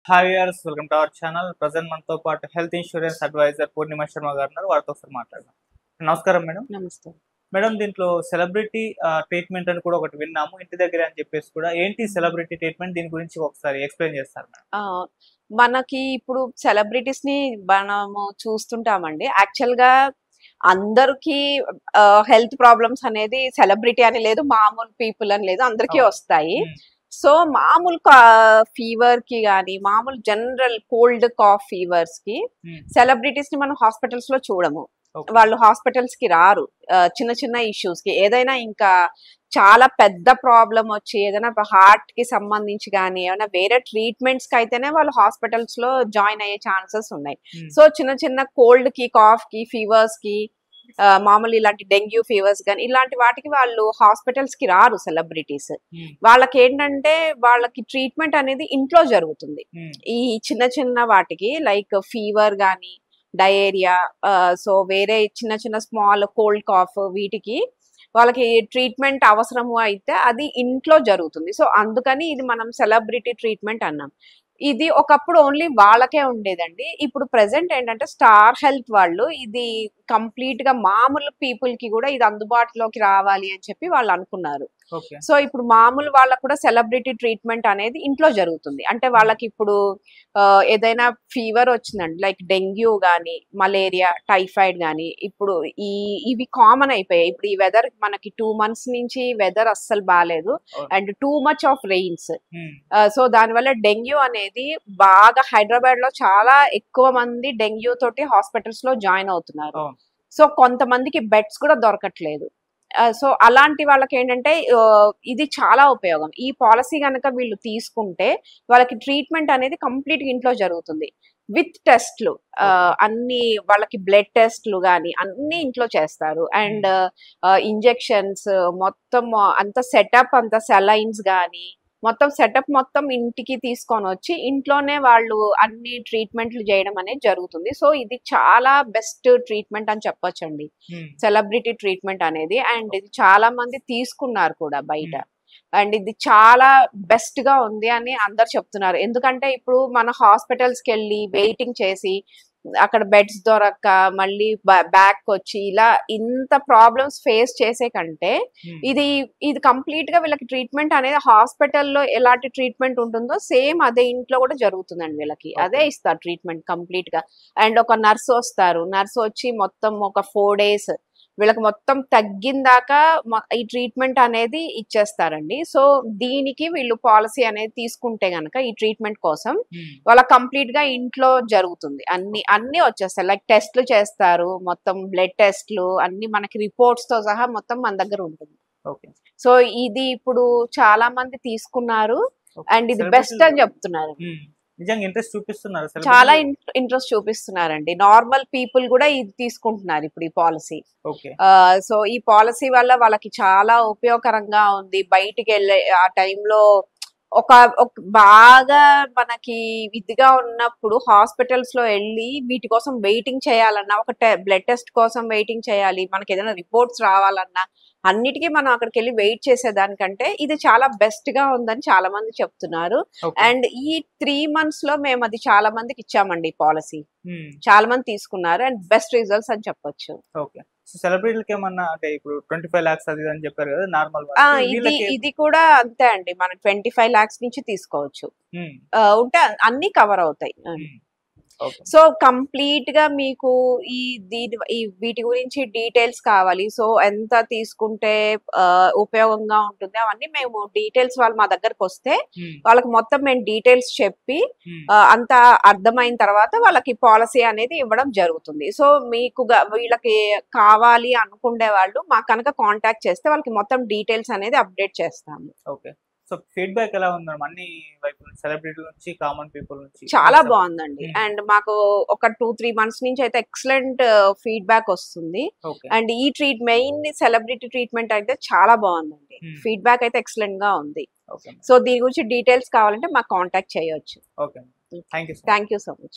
Hi viewers, welcome to our channel. Present మనతో పాటు health insurance advisor పూర్ణిమ శర్మ గారు ఉన్నారు. వారితో ఒకసారి మాట్లాడదాం. నమస్కారం మేడం. నమస్తే మేడం, దీంట్లో సెలబ్రిటీ ట్రీట్మెంట్ అని కూడా ఒకటి విన్నాము, ఇంటి దగ్గర అని చెప్పేసి కూడా. ఏంటి సెలబ్రిటీ ట్రీట్మెంట్? దీని గురించి ఒకసారి ఎక్స్ప్లెయిన్ చేస్తారు మేడం. మనకి ఇప్పుడు సెలబ్రిటీస్ ని మనము చూస్తుంటామండి. యాక్చువల్ గా అందరికి హెల్త్ ప్రాబ్లమ్స్ అనేది సెలబ్రిటీ అని లేదు, మామూలు పీపుల్ అని లేదు, అందరికీ వస్తాయి. సో మామూలు ఫీవర్ కి గానీ, మామూలు జనరల్ కోల్డ్ కాఫ్ ఫీవర్స్ కి సెలబ్రిటీస్ ని మనం హాస్పిటల్స్ లో చూడము. వాళ్ళు హాస్పిటల్స్ కి రారు. చిన్న చిన్న ఇష్యూస్ కి, ఏదైనా ఇంకా చాలా పెద్ద ప్రాబ్లం వచ్చి ఏదైనా హార్ట్ కి సంబంధించి కానీ ఏమైనా వేరే ట్రీట్మెంట్స్ కి అయితేనే వాళ్ళు హాస్పిటల్స్ లో జాయిన్ అయ్యే ఛాన్సెస్ ఉన్నాయి. సో చిన్న చిన్న కోల్డ్ కి, కాఫ్ కి, ఫీవర్స్ కి, మామూలు ఇలాంటి డెంగ్యూ ఫీవర్స్ కానీ ఇలాంటి వాటికి వాళ్ళు హాస్పిటల్స్ కి రారు సెలబ్రిటీస్. వాళ్ళకి ఏంటంటే వాళ్ళకి ట్రీట్మెంట్ అనేది ఇంట్లో జరుగుతుంది. ఈ చిన్న చిన్న వాటికి లైక్ ఫీవర్ కానీ, డయేరియా, సో వేరే చిన్న చిన్న స్మాల్ కోల్డ్ కాఫ్, వీటికి వాళ్ళకి ట్రీట్మెంట్ అవసరము అయితే అది ఇంట్లో జరుగుతుంది. సో అందుకని ఇది మనం సెలబ్రిటీ ట్రీట్మెంట్ అన్నాం. ఇది ఒకప్పుడు ఓన్లీ వాళ్ళకే ఉండేదండి. ఇప్పుడు ప్రెసెంట్ ఏంటంటే స్టార్ హెల్త్ వాళ్ళు ఇది కంప్లీట్ గా మామూలు పీపుల్ కి కూడా ఇది అందుబాటులోకి రావాలి అని చెప్పి వాళ్ళు అనుకున్నారు. సో ఇప్పుడు మామూలు వాళ్ళకు కూడా సెలబ్రిటీ ట్రీట్మెంట్ అనేది ఇంట్లో జరుగుతుంది. అంటే వాళ్ళకి ఇప్పుడు ఏదైనా ఫీవర్ వచ్చిందండి, లైక్ డెంగ్యూ గానీ, మలేరియా, టైఫాయిడ్ గానీ, ఇప్పుడు ఇవి కామన్ అయిపోయాయి. ఇప్పుడు ఈ వెదర్ మనకి 2 months నుంచి వెదర్ అస్సలు బాగాలేదు and too much of rains. So దానివల్ల డెంగ్యూ అనేది బాగా హైదరాబాద్ లో చాలా ఎక్కువ మంది డెంగ్యూ తోటి హాస్పిటల్స్ లో జాయిన్ అవుతున్నారు. సో కొంతమందికి బెడ్స్ కూడా దొరకట్లేదు. సో అలాంటి వాళ్ళకి ఏంటంటే ఇది చాలా ఉపయోగం. ఈ పాలసీ కనుక వీళ్ళు తీసుకుంటే వాళ్ళకి ట్రీట్మెంట్ అనేది కంప్లీట్ ఇంట్లో జరుగుతుంది విత్ టెస్ట్లు. అన్ని వాళ్ళకి బ్లడ్ టెస్ట్లు కానీ అన్ని ఇంట్లో చేస్తారు. అండ్ ఇంజెక్షన్స్ మొత్తం అంత సెటప్, అంత సెలైన్స్ కానీ మొత్తం సెటప్ మొత్తం ఇంటికి తీసుకొని వచ్చి ఇంట్లోనే వాళ్ళు అన్ని ట్రీట్మెంట్లు చేయడం అనేది జరుగుతుంది. సో ఇది చాలా బెస్ట్ ట్రీట్మెంట్ అని చెప్పొచ్చండి సెలబ్రిటీ ట్రీట్మెంట్ అనేది. అండ్ ఇది చాలా మంది తీసుకున్నారు కూడా బయట. అండ్ ఇది చాలా బెస్ట్ గా ఉంది అని అందరు చెప్తున్నారు. ఎందుకంటే ఇప్పుడు మన హాస్పిటల్స్ కి వెళ్ళి వెయిటింగ్ చేసి అక్కడ బెడ్స్ దొరక్క మళ్ళీ బ్యాక్ వచ్చి ఇలా ఇంత ప్రాబ్లమ్స్ ఫేస్ చేసే కంటే ఇది కంప్లీట్ గా వీళ్ళకి ట్రీట్మెంట్ అనేది హాస్పిటల్లో ఎలాంటి ట్రీట్మెంట్ ఉంటుందో సేమ్ అదే ఇంట్లో కూడా జరుగుతుందండి. వీళ్ళకి అదే ఇస్తారు ట్రీట్మెంట్ కంప్లీట్ గా. అండ్ ఒక నర్స్ వస్తారు, నర్స్ వచ్చి మొత్తం ఒక 4 days వీళ్ళకి మొత్తం తగ్గిందాకా ఈ ట్రీట్మెంట్ అనేది ఇచ్చేస్తారండి. సో దీనికి వీళ్ళు పాలసీ అనేది తీసుకుంటే గనక ఈ ట్రీట్మెంట్ కోసం వాళ్ళ కంప్లీట్ గా ఇంట్లో జరుగుతుంది. అన్ని వచ్చేస్తాయి. లైక్ టెస్ట్లు చేస్తారు, మొత్తం బ్లడ్ టెస్ట్లు అన్ని మనకి రిపోర్ట్స్ తో సహా మొత్తం మన దగ్గర ఉంటుంది. సో ఇది ఇప్పుడు చాలా మంది తీసుకున్నారు అండ్ ఇది బెస్ట్ అని చెప్తున్నారు. నిజంగా ఇంట్రెస్ట్ చూపిస్తున్నారు, చాలా ఇంట్రెస్ట్ చూపిస్తున్నారండి. నార్మల్ పీపుల్ కూడా ఇది తీసుకుంటున్నారు ఇప్పుడు ఈ పాలసీ. సో ఈ పాలసీ వల్ల వాళ్ళకి చాలా ఉపయోగకరంగా ఉంది. బయటికి వెళ్ళే ఆ టైంలో ఒక బాగా మనకి ఇదిగా ఉన్నప్పుడు హాస్పిటల్స్ లో వెళ్ళి వీటి కోసం వెయిటింగ్ చేయాలన్నా, ఒక బ్లడ్ టెస్ట్ కోసం వెయిటింగ్ చేయాలి, మనకి ఏదైనా రిపోర్ట్స్ రావాలన్నా అన్నిటికీ మనం అక్కడికి వెళ్ళి వెయిట్ చేసేదానికంటే ఇది చాలా బెస్ట్ గా ఉందని చాలా మంది చెప్తున్నారు. అండ్ ఈ 3 months లో మేము అది చాలా మందికి ఇచ్చామండి పాలసీ. చాలా మంది తీసుకున్నారు అండ్ బెస్ట్ రిజల్ట్స్ అని చెప్పొచ్చు. సెలబ్రిటీలకి ఏమన్నా అంటే ఇప్పుడు 25 lakhs అది అని చెప్పారు కదా, నార్మల్ ఇది కూడా అంతే అండి. మనం 25 lakhs నుంచి తీసుకోవచ్చు. ఉంటే అన్ని కవర్ అవుతాయి. సో కంప్లీట్ గా మీకు వీటి గురించి డీటెయిల్స్ కావాలి. సో ఎంత తీసుకుంటే ఉపయోగంగా ఉంటుంది అవన్నీ మేము డీటెయిల్స్ వాళ్ళు మా దగ్గరకు వస్తే వాళ్ళకి మొత్తం మేము డీటెయిల్స్ చెప్పి అంత అర్థమైన తర్వాత వాళ్ళకి పాలసీ అనేది ఇవ్వడం జరుగుతుంది. సో మీకు వీళ్ళకి కావాలి అనుకునే వాళ్ళు మాకు కనుక కాంటాక్ట్ చేస్తే వాళ్ళకి మొత్తం డీటెయిల్స్ అనేది అప్డేట్ చేస్తాము. సో ఫీడ్బ్యాక్ ఎలా ఉంది మేడం? అన్ని వైపుల సెలబ్రిటీ నుంచి, కామన్ పీపుల్ నుంచి చాలా బాగుందండి. అండ్ మాకు ఒక 2-3 months నుంచి అయితే ఎక్సలెంట్ ఫీడ్బ్యాక్ వస్తుంది. అండ్ ఈ మెయిన్ సెలబ్రిటీ ట్రీట్మెంట్ అయితే చాలా బాగుందండి. ఫీడ్బ్యాక్ అయితే ఎక్సలెంట్ గా ఉంది. సో దీని గురించి డీటెయిల్స్ కావాలంటే మాకు కాంటాక్ట్ చేయొచ్చు. Thank you so much.